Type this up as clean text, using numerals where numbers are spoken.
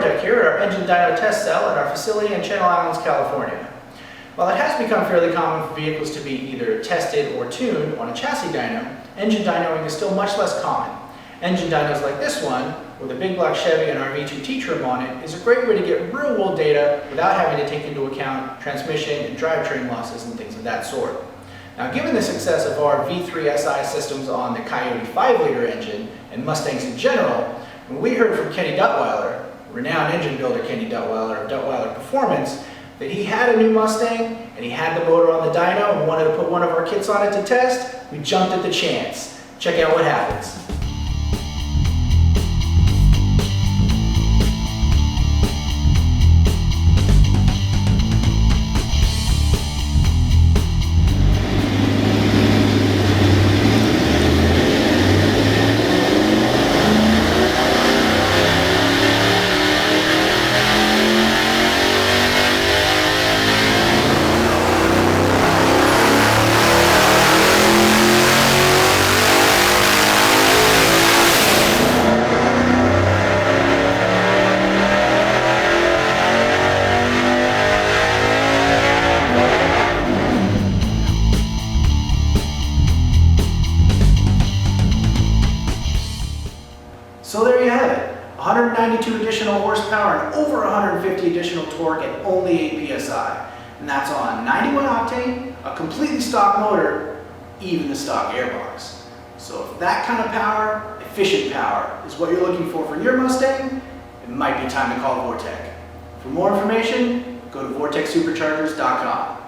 Vortech here at our engine dyno test cell at our facility in Channel Islands, California. While it has become fairly common for vehicles to be either tested or tuned on a chassis dyno, engine dynoing is still much less common. Engine dynos like this one, with a big block Chevy and our V-3 T-trim on it, is a great way to get real-world data without having to take into account transmission and drivetrain losses and things of that sort. Now, given the success of our V3 SI systems on the Coyote 5-liter engine and Mustangs in general, when we heard from Kenny Duttweiler, renowned engine builder Kenny Duttweiler of Duttweiler Performance, that he had a new Mustang and he had the motor on the dyno and wanted to put one of our kits on it to test, we jumped at the chance. Check out what happens. So there you have it, 192 additional horsepower and over 150 additional torque at only 8 psi. And that's on 91 octane, a completely stock motor, even the stock airbox. So if that kind of power, efficient power, is what you're looking for your Mustang, it might be time to call Vortech. For more information, go to vortechsuperchargers.com.